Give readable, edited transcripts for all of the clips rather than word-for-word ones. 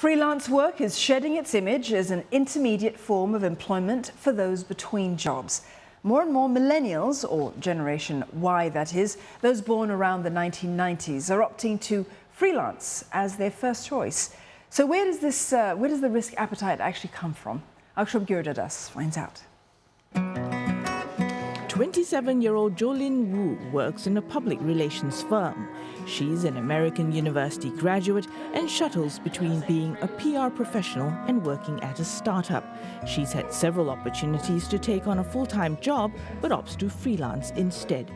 Freelance work is shedding its image as an intermediate form of employment for those between jobs. More and more millennials, or Generation Y that is, those born around the 1990s, are opting to freelance as their first choice. So where does the risk appetite actually come from? Aksham Girdadas finds out. 27-year-old Jolin Wu works in a public relations firm. She's an American university graduate and shuttles between being a PR professional and working at a startup. She's had several opportunities to take on a full-time job, but opts to freelance instead.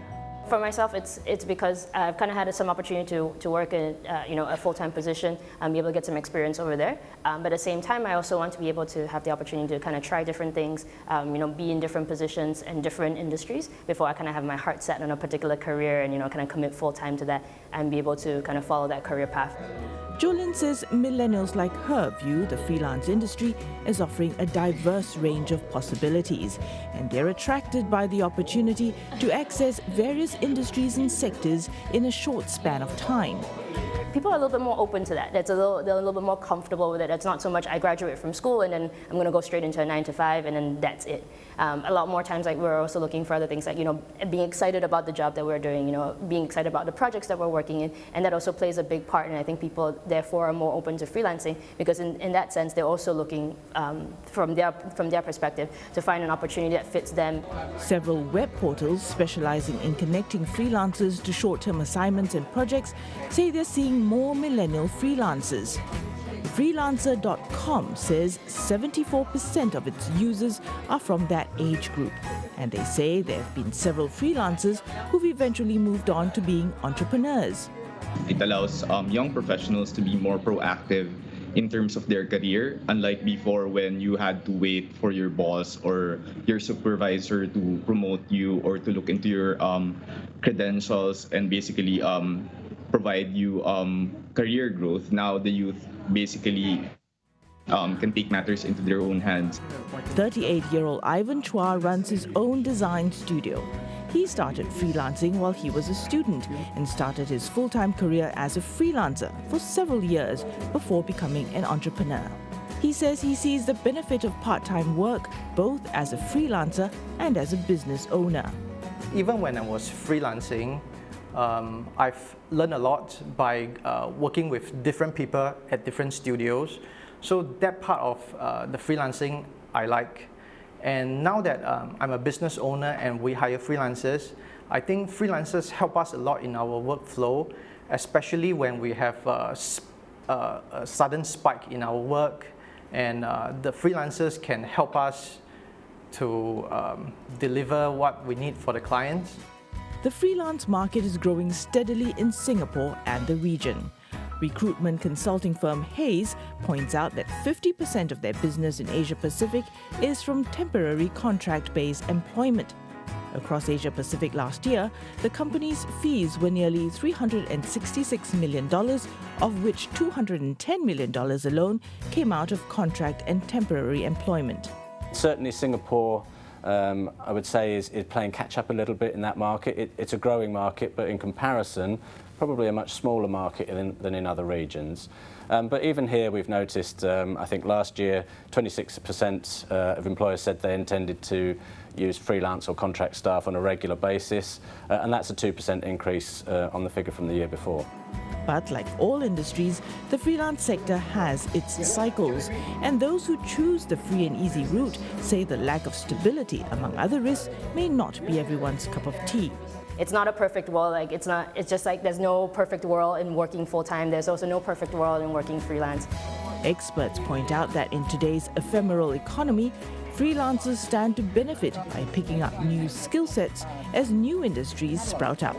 For myself, it's because I've kind of had some opportunity to work in a full-time position and be able to get some experience over there. But at the same time, I also want to be able to have the opportunity to kind of try different things, be in different positions and different industries before I kind of have my heart set on a particular career and kind of commit full-time to that and be able to kind of follow that career path. Jolin says millennials like her view the freelance industry as offering a diverse range of possibilities, and they're attracted by the opportunity to access various industries and sectors in a short span of time. People are a little bit more open to that. They're a little bit more comfortable with it. It's not so much I graduate from school and then I'm going to go straight into a 9-to-5 and then that's it. A lot more times, we're also looking for other things like being excited about the job that we're doing, being excited about the projects that we're working in, and that also plays a big part. And I think people therefore are more open to freelancing because in that sense they're also looking from their perspective to find an opportunity that fits them. Several web portals specializing in connecting freelancers to short-term assignments and projects say they're seeing more millennial freelancers. Freelancer.com says 74% of its users are from that age group. And they say there have been several freelancers who've eventually moved on to being entrepreneurs. It allows young professionals to be more proactive in terms of their career, unlike before when you had to wait for your boss or your supervisor to promote you or to look into your credentials and basically provide you career growth. Now the youth basically can take matters into their own hands. 38-year-old Ivan Chua runs his own design studio. He started freelancing while he was a student and started his full-time career as a freelancer for several years before becoming an entrepreneur. He says he sees the benefit of part-time work both as a freelancer and as a business owner. Even when I was freelancing, I've learned a lot by working with different people at different studios. So that part of the freelancing I like. And now that I'm a business owner and we hire freelancers, I think freelancers help us a lot in our workflow, especially when we have a sudden spike in our work, and the freelancers can help us to deliver what we need for the clients. The freelance market is growing steadily in Singapore and the region. Recruitment consulting firm Hayes points out that 50% of their business in Asia Pacific is from temporary contract-based employment. Across Asia Pacific last year, the company's fees were nearly $366 million, of which $210 million alone came out of contract and temporary employment. Certainly Singapore, I would say, is playing catch-up a little bit in that market. It's a growing market, but in comparison, probably a much smaller market than in other regions. But even here we've noticed, I think last year, 26% of employers said they intended to use freelance or contract staff on a regular basis, and that's a 2% increase on the figure from the year before. But like all industries, the freelance sector has its cycles, and those who choose the free and easy route say the lack of stability, among other risks, may not be everyone's cup of tea. It's not a perfect world. It's just like there's no perfect world in working full-time. There's also no perfect world in working freelance. Experts point out that in today's ephemeral economy, freelancers stand to benefit by picking up new skill sets as new industries sprout up.